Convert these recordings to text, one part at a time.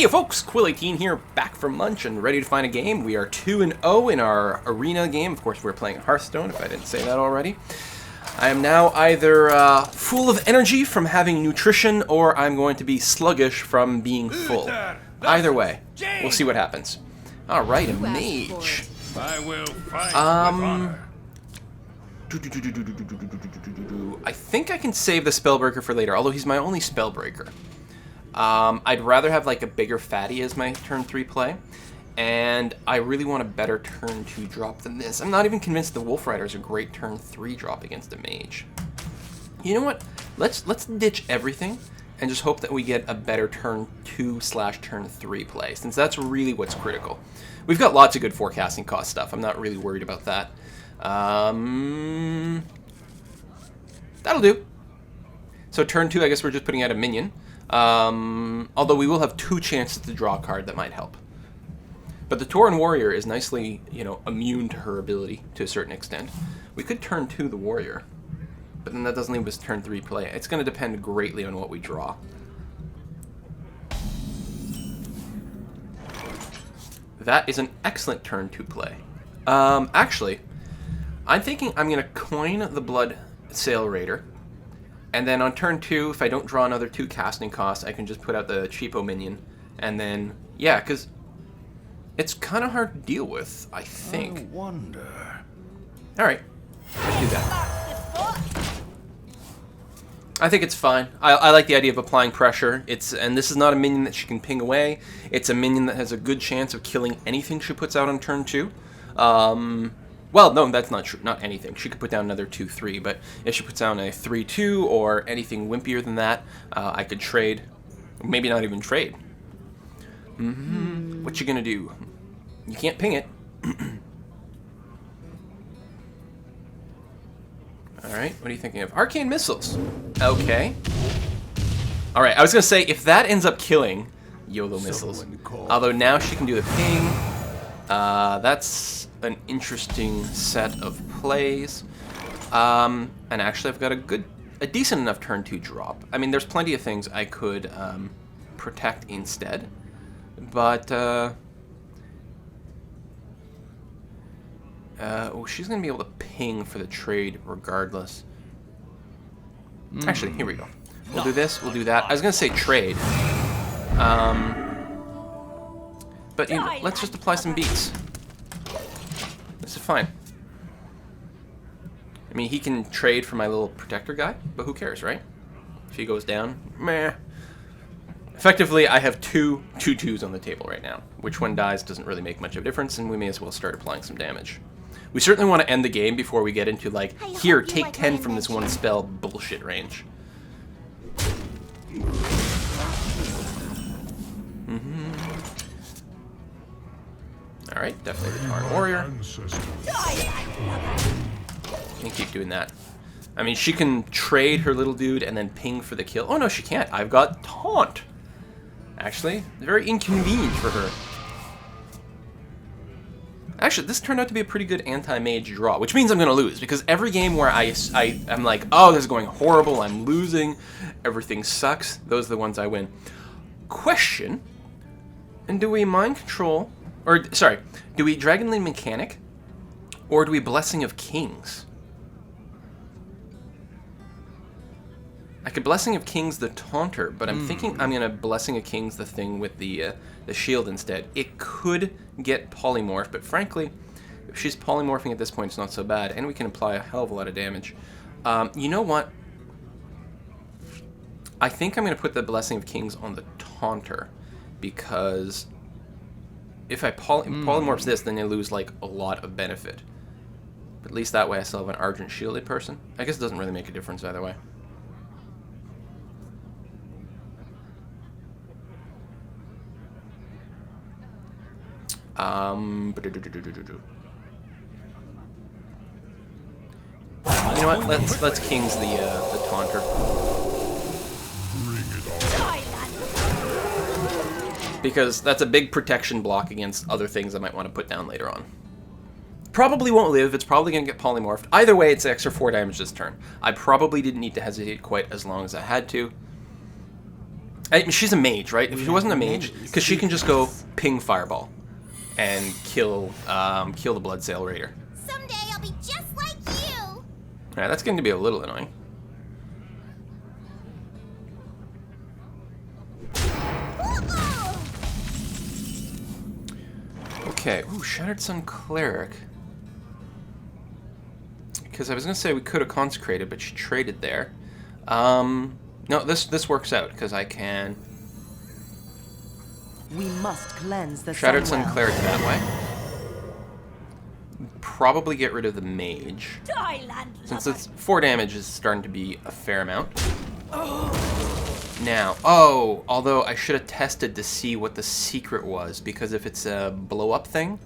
Hey folks, Quill18 here, back from lunch and ready to find a game. We are 2-0 in our arena game. Of course, we're playing Hearthstone, if I didn't say that already. I am now either full of energy from having nutrition, or I'm going to be sluggish from being full. Either way, we'll see what happens. Alright, a mage. I will fight with honor. I think I can save the Spellbreaker for later, although he's my only Spellbreaker. I'd rather have like a bigger fatty as my turn 3 play, and I really want a better turn 2 drop than this. I'm not even convinced the Wolf Rider is a great turn 3 drop against a mage. You know what? Let's ditch everything and just hope that we get a better turn 2/turn 3 play, since that's really what's critical. We've got lots of good forecasting cost stuff. I'm not really worried about that. That'll do. So turn 2, I guess we're just putting out a minion. Although we will have 2 chances to draw a card that might help. But the Tauren Warrior is nicely, immune to her ability to a certain extent. We could turn 2 the Warrior, but then that doesn't leave us turn 3 play. It's going to depend greatly on what we draw. That is an excellent turn 2 play. Actually, I'm thinking I'm going to coin the Blood Sail Raider. And then on turn 2, if I don't draw another 2 casting costs, I can just put out the cheapo minion. And then, yeah, because it's kind of hard to deal with, I think. I wonder. Alright, let's do that. I think it's fine. I like the idea of applying pressure. And this is not a minion that she can ping away. It's a minion that has a good chance of killing anything she puts out on turn 2. Well, no, that's not true. Not anything. She could put down another 2/3, but if she puts down a 3/2 or anything wimpier than that, I could trade. Maybe not even trade. What you gonna do? You can't ping it. Alright, what are you thinking of? Arcane Missiles. Okay. Alright, I was gonna say, if that ends up killing YOLO Missiles, although now she can do the ping, that's an interesting set of plays. And actually I've got a decent enough turn 2 drop. I mean, there's plenty of things I could protect instead, but oh, she's gonna be able to ping for the trade regardless. Actually, here we go. We'll do this, we'll do that. I was gonna say trade. But let's just apply some beats. This is fine. I mean, he can trade for my little protector guy, but who cares, right? If he goes down, meh. Effectively, I have two 2/2s on the table right now. Which one dies doesn't really make much of a difference, and we may as well start applying some damage. We certainly want to end the game before we get into, like, here, take 10 from this one spell bullshit range. Alright, definitely the Tauren Warrior. And keep doing that. I mean, she can trade her little dude and then ping for the kill. Oh no, she can't. I've got Taunt. Actually, very inconvenient for her. Actually, this turned out to be a pretty good anti-mage draw, which means I'm going to lose, because every game where I'm like, oh, this is going horrible, I'm losing, everything sucks, those are the ones I win. Question, and do we Mind Control, or, sorry, do we Dragonlane Mechanic, or do we Blessing of Kings? I could Blessing of Kings the Taunter, but I'm thinking I'm going to Blessing of Kings the thing with the shield instead. It could get polymorph, but frankly, if she's polymorphing at this point, it's not so bad, and we can apply a hell of a lot of damage. You know what? I think I'm going to put the Blessing of Kings on the Taunter, because if I polymorphs this, then I lose, like, a lot of benefit. But at least that way I still have an Argent Shielded person. I guess it doesn't really make a difference either way. You know what? Let's Kings the Taunter. Because that's a big protection block against other things I might want to put down later on. Probably won't live, it's probably going to get polymorphed. Either way, it's extra 4 damage this turn. I probably didn't need to hesitate quite as long as I had to. She's a mage, right? If she wasn't a mage, because she can just go ping Fireball and kill the Bloodsail Raider. Someday I'll be just like you. Alright, that's going to be a little annoying. Okay, ooh, Shattered Sun Cleric. Because I was going to say we could have consecrated, but she traded there. No, this works out, because I can... We must cleanse the Shattered Sun Sunwell. Cleric that way. Probably get rid of the Mage. Since it's 4 damage is starting to be a fair amount. Now, although I should have tested to see what the secret was, because if it's a blow-up thing,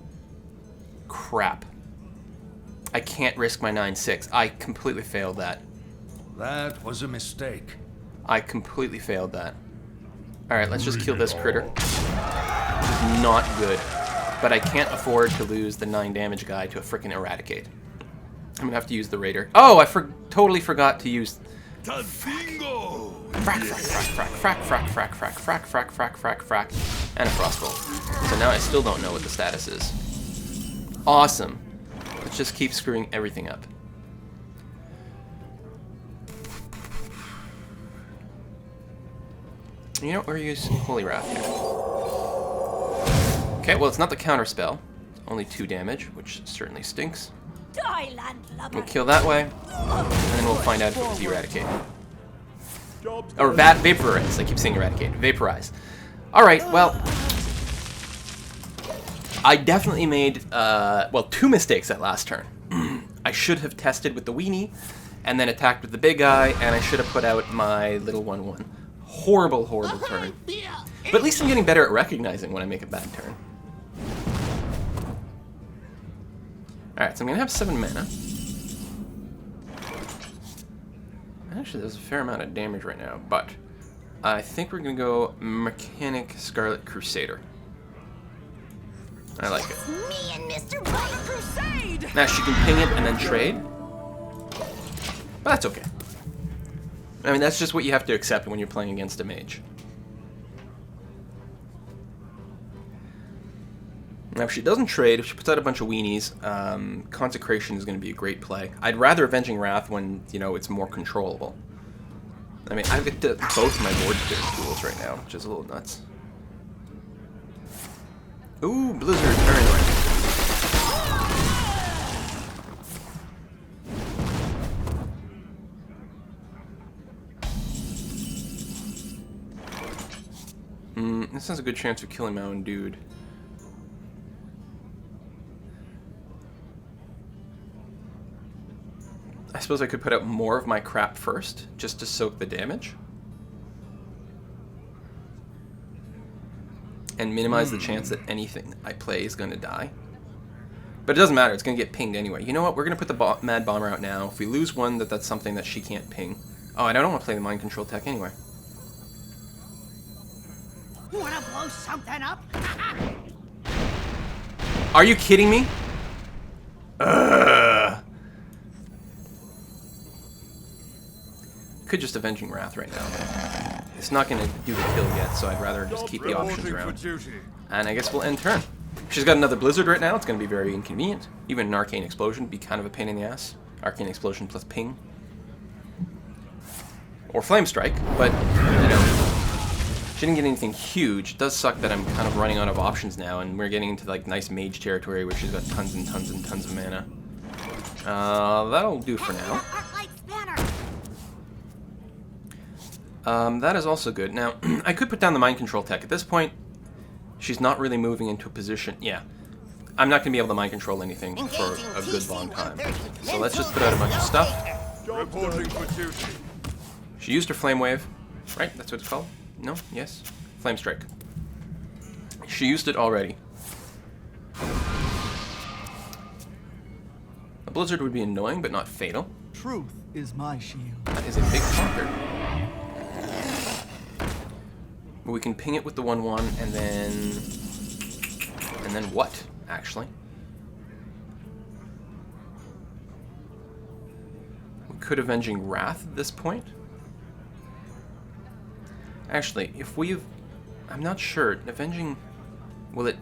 crap. I can't risk my 9/6. I completely failed that. That was a mistake. I completely failed that. Alright, let's just kill this critter. Not good. But I can't afford to lose the 9 damage guy to a frickin' Eradicate. I'm gonna have to use the Raider. Oh, I totally forgot to use... Bingo! Frack, and a Frostbolt. So now I still don't know what the status is. Awesome. Let's just keep screwing everything up. You know what, we're using Holy Wrath here. Okay, well it's not the counter spell. It's only 2 damage, which certainly stinks. We'll kill that way, and then we'll find out if it was Eradicate. Or Vaporize. I keep saying Eradicate. Vaporize. Alright, well... I definitely made, 2 mistakes that last turn. I should have tested with the weenie, and then attacked with the big guy, and I should have put out my little 1/1. Horrible, horrible turn. But at least I'm getting better at recognizing when I make a bad turn. Alright, so I'm going to have 7 mana. Actually, there's a fair amount of damage right now, but I think we're going to go Mechanic Scarlet Crusader. I like it. Me and Mr. Butler Crusade. Now she can ping it and then trade. But that's okay. I mean, that's just what you have to accept when you're playing against a mage. Now, if she doesn't trade, if she puts out a bunch of weenies, Consecration is going to be a great play. I'd rather Avenging Wrath when, you know, it's more controllable. I mean, I've got both my board tools right now, which is a little nuts. Ooh, Blizzard, very annoying. This has a good chance of killing my own dude. I suppose I could put out more of my crap first, just to soak the damage. And minimize the chance that anything I play is going to die. But it doesn't matter, it's going to get pinged anyway. You know what, we're going to put the Mad Bomber out now. If we lose one, that's something that she can't ping. Oh, and I don't want to play the Mind Control tech anyway. Wanna blow something up? Are you kidding me? Could just Avenging Wrath right now. It's not going to do the kill yet, so I'd rather just keep the options around. And I guess we'll end turn. She's got another Blizzard right now. It's going to be very inconvenient. Even an Arcane Explosion would be kind of a pain in the ass. Arcane Explosion plus ping. Or Flame Strike, but, you know, she didn't get anything huge. It does suck that I'm kind of running out of options now, and we're getting into like nice mage territory where she's got tons and tons and tons of mana. That'll do for now. That is also good. Now, I could put down the Mind Control tech. At this point, she's not really moving into a position. Yeah. I'm not going to be able to Mind Control anything for a good long time. So let's just put out a bunch of stuff. She used her Flame Wave. Right? That's what it's called? No? Yes? Flame Strike. She used it already. A Blizzard would be annoying, but not fatal. Truth is my shield. That is a big talker. But we can ping it with the 1/1 and then what, actually? We could Avenging Wrath at this point. Actually, if we've... I'm not sure. Avenging... Will it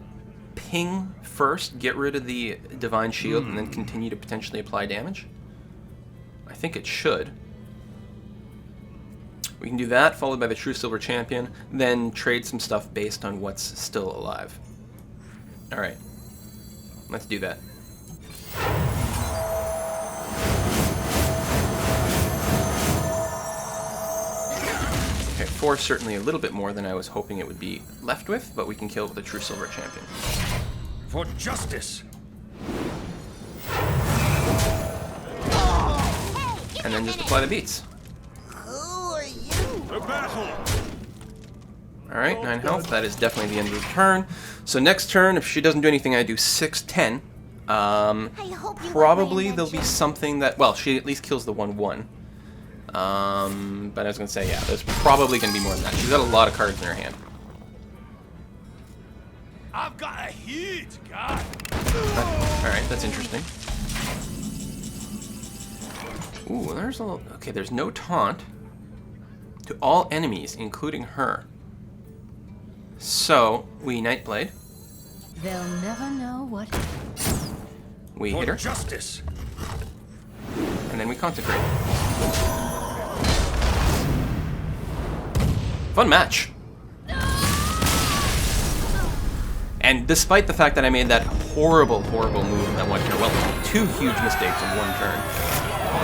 ping first, get rid of the Divine Shield, and then continue to potentially apply damage? I think it should. We can do that, followed by the True Silver Champion, then trade some stuff based on what's still alive. Alright. Let's do that. Okay, 4 certainly a little bit more than I was hoping it would be left with, but we can kill with the True Silver Champion. For justice. And then just apply the beats. Who are you? The battle. Alright, 9 health. That is definitely the end of the turn. So next turn, if she doesn't do anything, I do 6, 10. I hope you Probably like my there'll be invention. something that... Well, she at least kills the 1/1. But I was going to say, yeah, there's probably going to be more than that. She's got a lot of cards in her hand. I've got a huge guy. Alright, that's interesting. Ooh, there's a... Okay, there's no taunt to all enemies, including her. So, we Nightblade. They'll never know what. We For hit her. justice. And then we Consecrate. Fun match. And despite the fact that I made that horrible, horrible move in that one turn, well, 2 huge mistakes in 1 turn,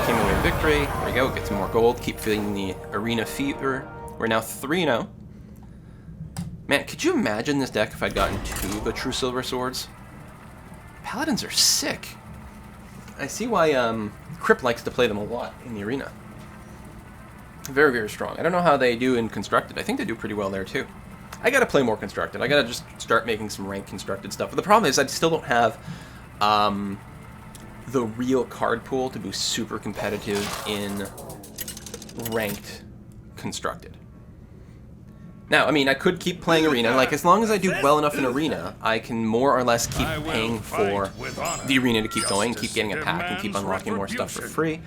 came away with victory. There we go, get some more gold, keep feeling the arena fever. We're now 3-0. Man, could you imagine this deck if I'd gotten 2 of the True Silver Swords? Paladins are sick. I see why Crip likes to play them a lot in the arena. Very, very strong. I don't know how they do in Constructed. I think they do pretty well there too. I gotta play more Constructed. I gotta just start making some ranked Constructed stuff. But the problem is I still don't have the real card pool to be super competitive in ranked Constructed. Now, I mean, I could keep playing Arena. Like, as long as I do well enough in Arena, I can more or less keep paying for the Arena to keep going, keep getting a pack, and keep unlocking more stuff for free.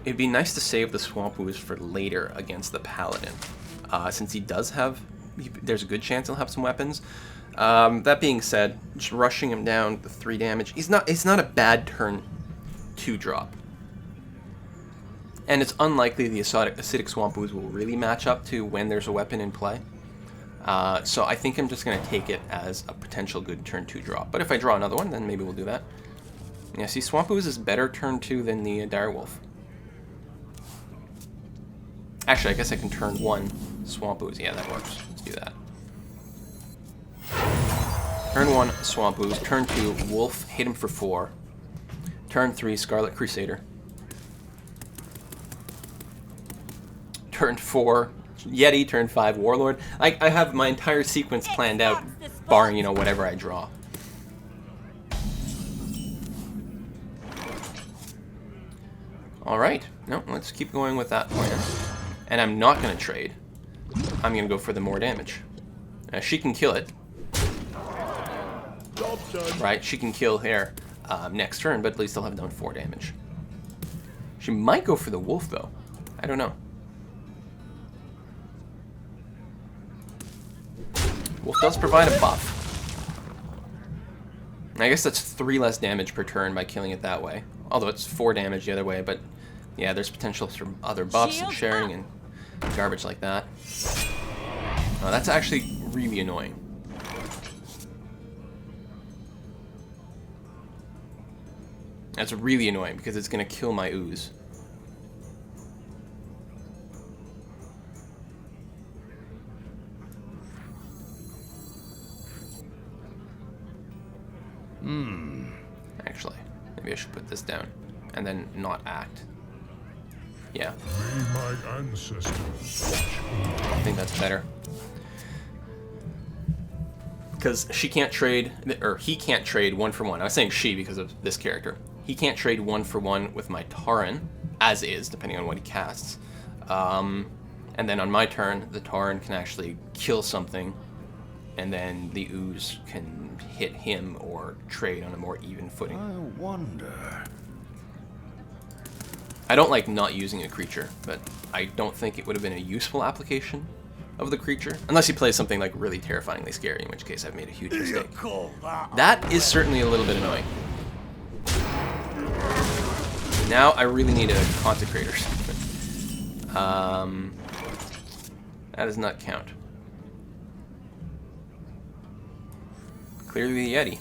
It'd be nice to save the Swamp Ooze for later against the Paladin. Since he does have... There's a good chance he'll have some weapons. That being said, just rushing him down the 3 damage, it's not a bad turn 2 drop. And it's unlikely the Acidic Swamp Ooze will really match up to when there's a weapon in play. So I think I'm just going to take it as a potential good turn 2 drop. But if I draw another one, then maybe we'll do that. Yeah, see, Swamp Ooze is better turn 2 than the Direwolf. Actually, I guess I can turn 1 Swamp Ooze. Yeah, that works. Let's do that. Turn 1 Swamp Ooze. Turn 2 Wolf. Hit him for 4. Turn 3 Scarlet Crusader. Turn 4 Yeti. Turn 5 Warlord. I have my entire sequence planned out, barring, you know, whatever I draw. Alright. No, let's keep going with that plan. And I'm not going to trade. I'm going to go for the more damage. She can kill it. Right, she can kill here next turn, but at least I'll have done 4 damage. She might go for the wolf, though. I don't know. Wolf does provide a buff. I guess that's 3 less damage per turn by killing it that way. Although it's 4 damage the other way, but yeah, there's potential for other buffs and sharing and garbage like that. Oh, that's actually really annoying. That's really annoying because it's going to kill my ooze. Actually, maybe I should put this down and then not act. Yeah. May my ancestors watch I think that's better. Because she can't trade, or he can't trade 1 for 1. I was saying she because of this character. He can't trade 1 for 1 with my Tauren, as is, depending on what he casts. And then on my turn, the Tauren can actually kill something, and then the ooze can hit him or trade on a more even footing. I wonder. I don't like not using a creature, but I don't think it would have been a useful application of the creature. Unless he plays something like really terrifyingly scary, in which case I've made a huge mistake. That is certainly a little bit annoying. Now I really need a Consecrator. That does not count. Clearly the Yeti.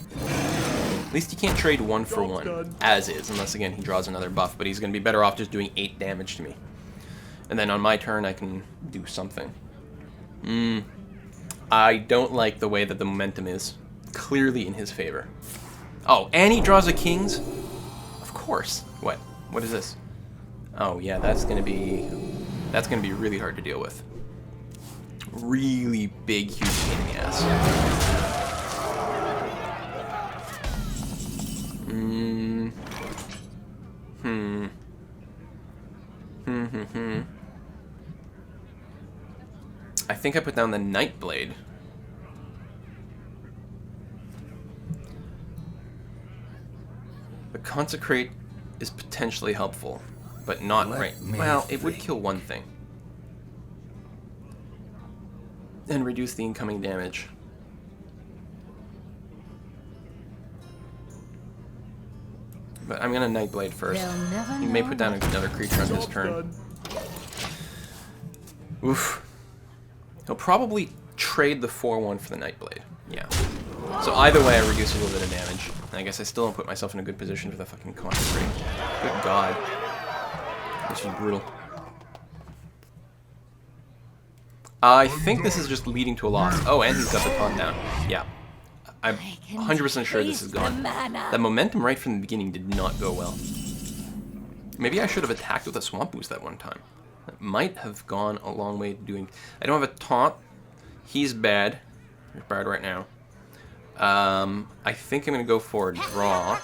At least he can't trade 1 for 1, as is, unless again he draws another buff, but he's going to be better off just doing 8 damage to me. And then on my turn I can do something. I don't like the way that the momentum is clearly in his favor. Oh, and he draws a King's? Of course. What? What is this? Oh yeah, that's gonna be really hard to deal with. Really big, huge pain in the ass. I think I put down the Nightblade. The Consecrate is potentially helpful, but not right. Well, it would kill one thing. And reduce the incoming damage. But I'm gonna Nightblade first. He may put down another creature on his turn. Oof. He'll probably trade the 4/1 for the Nightblade. Yeah. So either way, I reduce a little bit of damage. And I guess I still don't put myself in a good position for the fucking Consecrate. Good God. This is brutal. I think this is just leading to a loss. Oh, and he's got the taunt down. Yeah. I'm 100% sure this is gone. The momentum right from the beginning did not go well. Maybe I should have attacked with a Swamp Boost that one time. That might have gone a long way to doing... I don't have a taunt. He's bad. He's bad right now. I think I'm going to go for a draw.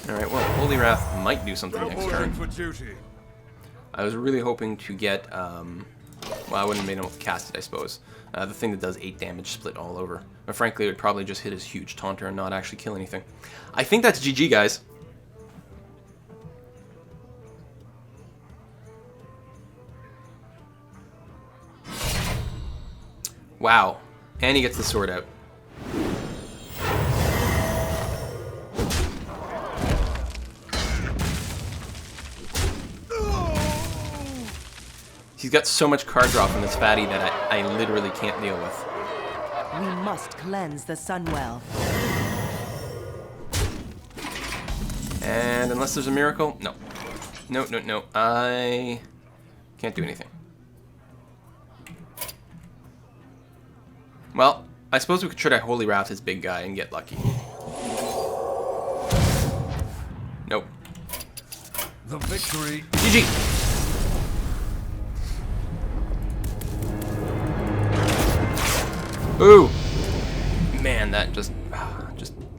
Alright, well, Holy Wrath might do something next turn. I was really hoping to get, well, I wouldn't have been able to cast it, I suppose. The thing that does 8 damage split all over. But frankly, it would probably just hit his huge taunter and not actually kill anything. I think that's GG, guys. Wow. And he gets the sword out. He's got so much card draw from this fatty that I literally can't deal with. We must cleanse the Sunwell. And unless there's a miracle, no. No, no, no. I can't do anything. Well, I suppose we could try to Holy Wrath his big guy and get lucky. Nope. The victory. GG! Ooh! Man, that just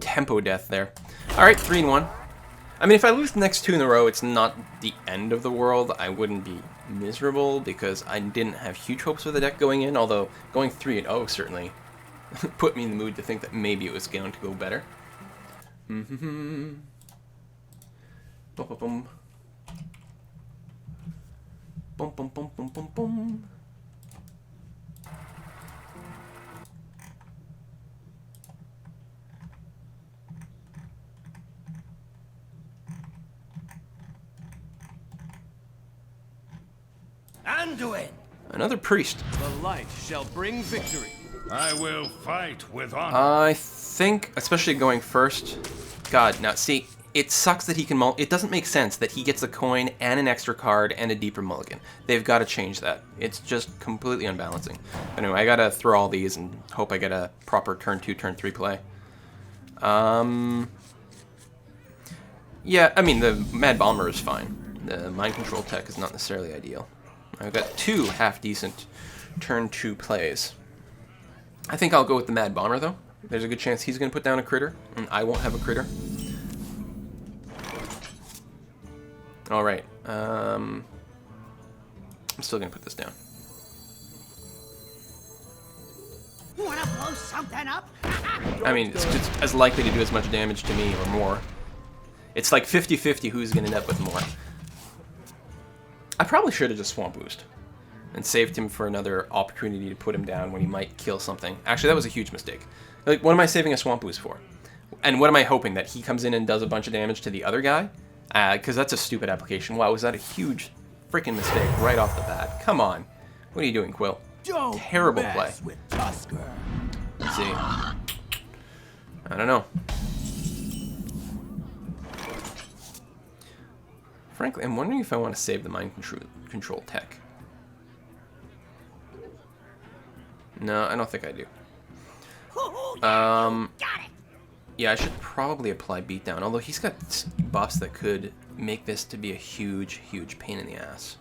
tempo death there. Alright, 3-1. I mean, if I lose the next 2 in a row, it's not the end of the world. I wouldn't be miserable because I didn't have huge hopes for the deck going in, although going 3-0 certainly put me in the mood to think that maybe it was going to go better. Bum, bum, bum. Bum, bum, bum, bum, bum, bum. Anduin! Another priest. The light shall bring victory. I will fight with honor. I think, especially going first. God, now see, it sucks that he can it doesn't make sense that he gets a coin and an extra card and a deeper mulligan. They've got to change that. It's just completely unbalancing. Anyway, I gotta throw all these and hope I get a proper turn 2, turn 3 play. Yeah, I mean, the Mad Bomber is fine. The Mind Control tech is not necessarily ideal. I've got 2 half-decent turn 2 plays. I think I'll go with the Mad Bomber, though. There's a good chance he's going to put down a critter, and I won't have a critter. Alright. I'm still going to put this down. Wanna blow something up? I mean, it's as likely to do as much damage to me or more. It's like 50-50 who's going to end up with more. I probably should have just Swamp Boost and saved him for another opportunity to put him down when he might kill something. Actually, that was a huge mistake. Like, what am I saving a Swamp Boost for? And what am I hoping? That he comes in and does a bunch of damage to the other guy? Because that's a stupid application. Wow, was that a huge freaking mistake right off the bat? Come on. What are you doing, Quill? Don't Terrible mess play. with Tusker. Let's see. I don't know. Frankly, I'm wondering if I want to save the mind control tech. No, I don't think I do. Yeah, I should probably apply beatdown, although he's got buffs that could make this to be a huge, huge pain in the ass.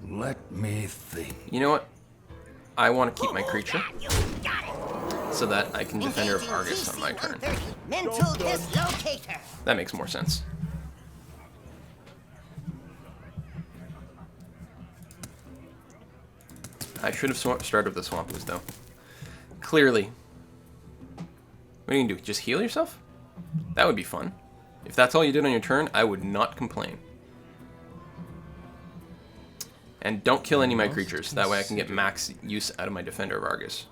Let me think. You know what? I want to keep my creature so that I can Defender of Argus on my turn. Mental dislocator. That makes more sense. I should have started with the Swamp Boost, though. Clearly. What are you going to do? Just heal yourself? That would be fun. If that's all you did on your turn, I would not complain. And don't kill any of my creatures. That way I can get max use out of my Defender of Argus.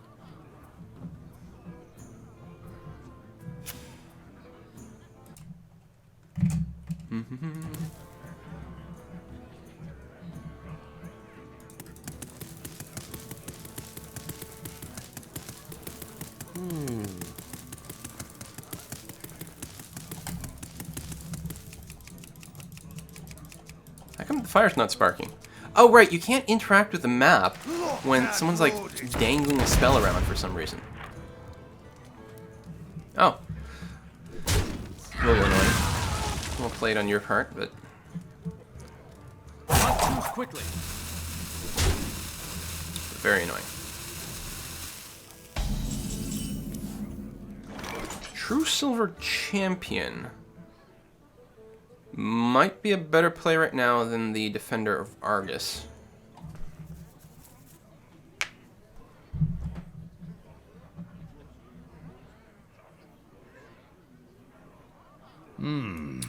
How come the fire's not sparking? Oh, right, you can't interact with the map when someone's, like, dangling a spell around for some reason. Oh. A little annoying. Well played on your part, but... Not too quickly. very annoying. True Silver Champion might be a better play right now than the Defender of Argus.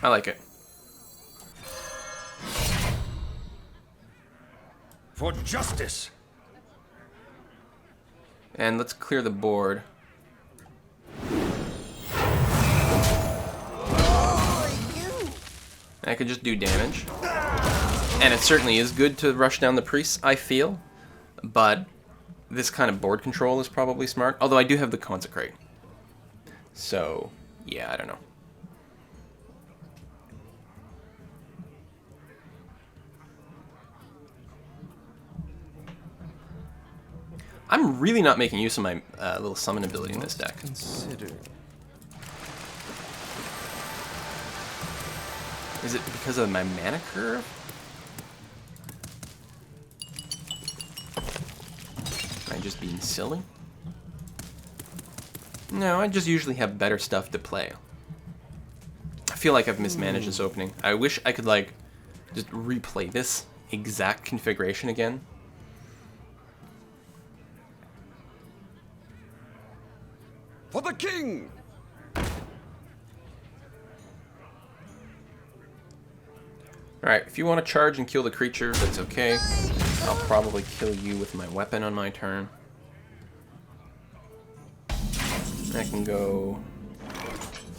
I like it. For justice. And let's clear the board. I could just do damage. And it certainly is good to rush down the priests, I feel. But this kind of board control is probably smart. Although I do have the Consecrate. So, yeah, I don't know. I'm really not making use of my little summon ability in this deck. Consider. Is it because of my mana curve? Am I just being silly? No, I just usually have better stuff to play. I feel like I've mismanaged this opening. I wish I could, like, just replay this exact configuration again. For the king! Alright, if you want to charge and kill the creature, that's okay. I'll probably kill you with my weapon on my turn. I can go...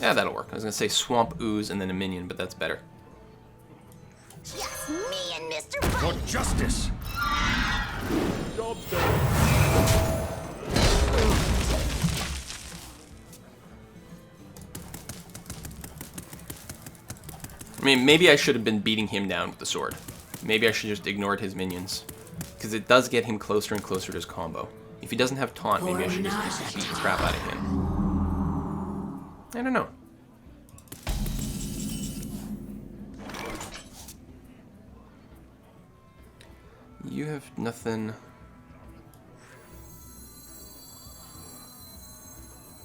Yeah, that'll work. I was going to say Swamp Ooze and then a minion, but that's better. Just me and Mr. For White. justice! Job's done. I mean, maybe I should have been beating him down with the sword. Maybe I should just ignored his minions. Because it does get him closer and closer to his combo. If he doesn't have taunt, maybe I should just beat the crap out of him. I don't know. You have nothing...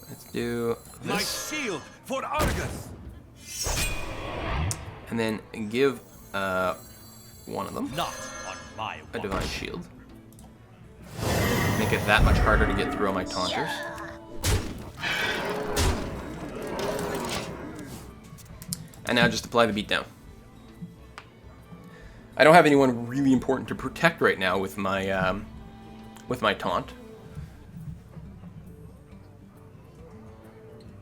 Let's do My this. shield for Argus! And then give one of them. Not on a Divine Shield. Make it that much harder to get through all my taunters. And now just apply the beatdown. I don't have anyone really important to protect right now with my taunt.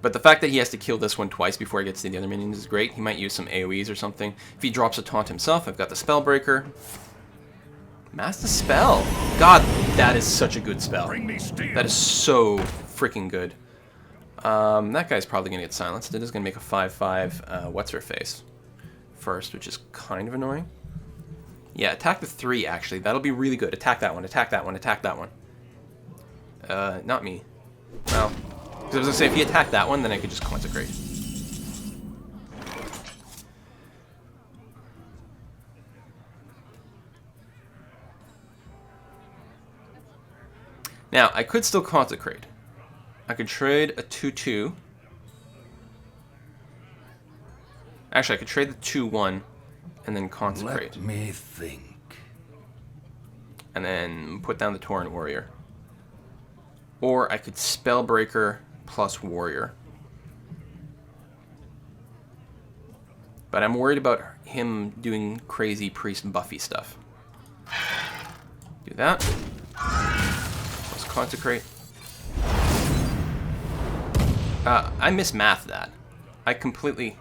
But the fact that he has to kill this one twice before he gets to the other minions is great. He might use some AoEs or something. If he drops a taunt himself, I've got the Spellbreaker. Master Spell! God, that is such a good spell. That is so freaking good. That guy's probably going to get silenced. It is going to make a 5/5 what's-her-face first, which is kind of annoying. Yeah, attack the 3, actually. That'll be really good. Attack that one, attack that one, attack that one. Not me. Well, because I was going to say, if he attacked that one, then I could just consecrate. Now, I could still consecrate. I could trade a 2/2. Actually, I could trade the 2/1 and then consecrate. Let me think. And then put down the Torrent Warrior. Or I could Spellbreaker plus Warrior. But I'm worried about him doing crazy Priest Buffy stuff. Do that. Let's consecrate. I mismathed that. I completely...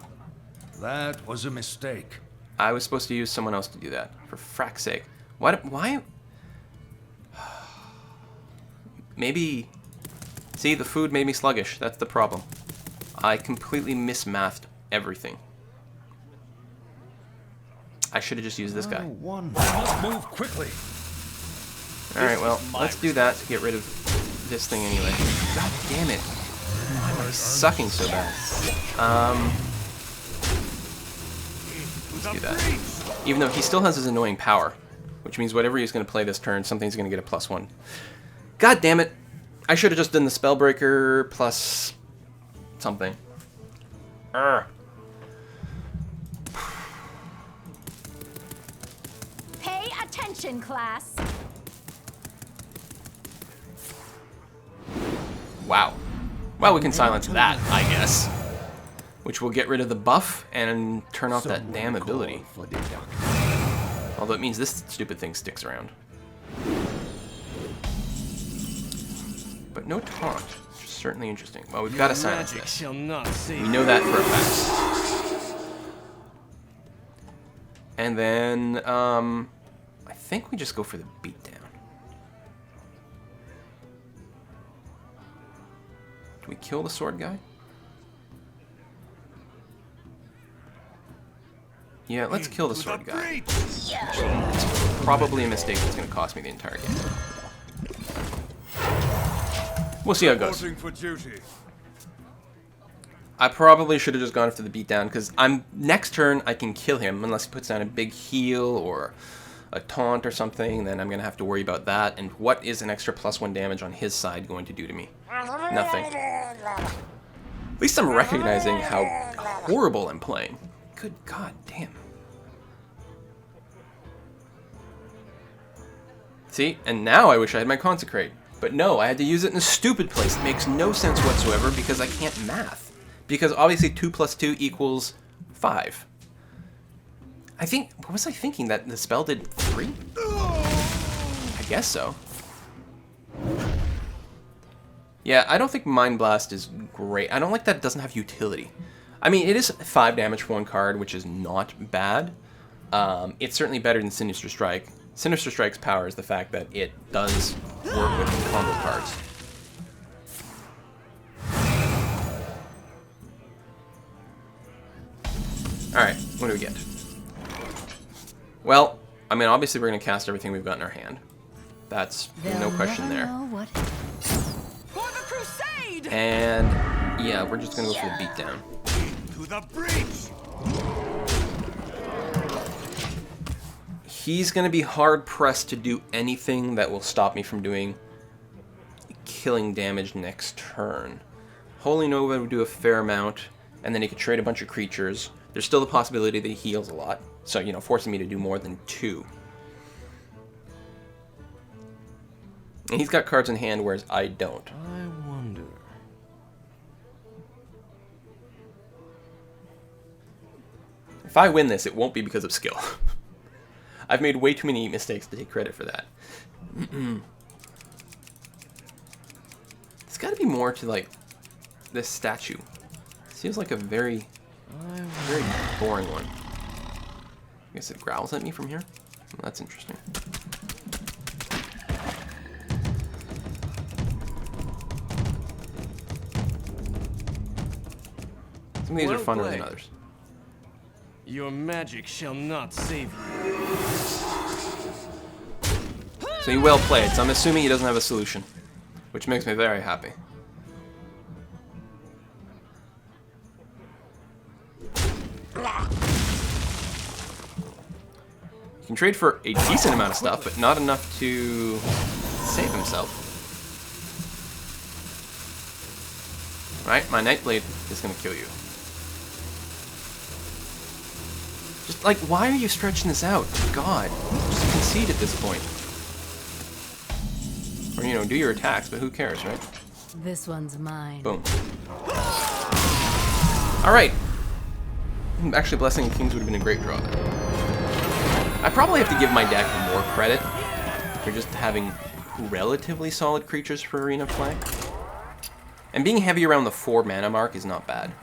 That was a mistake. I was supposed to use someone else to do that. For frack's sake. Why? Maybe... See, the food made me sluggish. That's the problem. I completely mismathed everything. I should have just used this guy. I must move quickly. Alright, well, let's do that to get rid of this thing anyway. God damn it. Why am I sucking so bad? Let's do that. Even though he still has his annoying power, which means whatever he's going to play this turn, something's going to get a +1. God damn it. I should have just done the Spellbreaker plus something. Urgh. Pay attention, class. Wow. Well, we can silence that, I guess. Which will get rid of the buff and turn off that damn ability. Although it means this stupid thing sticks around. But no taunt, which is certainly interesting. Well, we've got to silence this. We know that for a fact. And then, I think we just go for the beatdown. Do we kill the sword guy? Yeah, let's kill the sword guy. It's probably a mistake that's going to cost me the entire game. We'll see how it goes. I probably should have just gone for the beatdown, because next turn I can kill him unless he puts down a big heal or a taunt or something. Then I'm going to have to worry about that. And what is an extra +1 damage on his side going to do to me? Nothing. At least I'm recognizing how horrible I'm playing. Good god damn. See? And now I wish I had my Consecrate. But no, I had to use it in a stupid place. It makes no sense whatsoever because I can't math. Because obviously 2 + 2 = 5. I think... What was I thinking? That the spell did 3? I guess so. Yeah, I don't think Mind Blast is great. I don't like that it doesn't have utility. I mean, it is 5 damage for one card, which is not bad. It's certainly better than Sinister Strike. Sinister Strike's power is the fact that it does work with combo cards. Alright, what do we get? Well, I mean, obviously we're going to cast everything we've got in our hand. That's no question there. For the crusade! And, yeah, we're just going to go for the beatdown. To the breach! He's going to be hard-pressed to do anything that will stop me from doing killing damage next turn. Holy Nova would do a fair amount, and then he could trade a bunch of creatures. There's still the possibility that he heals a lot, so, you know, forcing me to do more than 2. And he's got cards in hand, whereas I don't. I wonder. If I win this, it won't be because of skill. I've made way too many mistakes to take credit for that. There's got to be more to, like, this statue. Seems like a very boring one. I guess it growls at me from here. Well, that's interesting. Some of these are Well funner played. than others. Your magic shall not save you. So he well played, so I'm assuming he doesn't have a solution, which makes me very happy. He can trade for a decent amount of stuff, but not enough to save himself. Right, my Nightblade is going to kill you. Just, like, why are you stretching this out? God, just concede at this point. Or, you know, do your attacks, but who cares, right? This one's mine. Boom. Alright. Actually, Blessing of Kings would have been a great draw there. I probably have to give my deck more credit for just having relatively solid creatures for arena play. And being heavy around the 4 mana mark is not bad.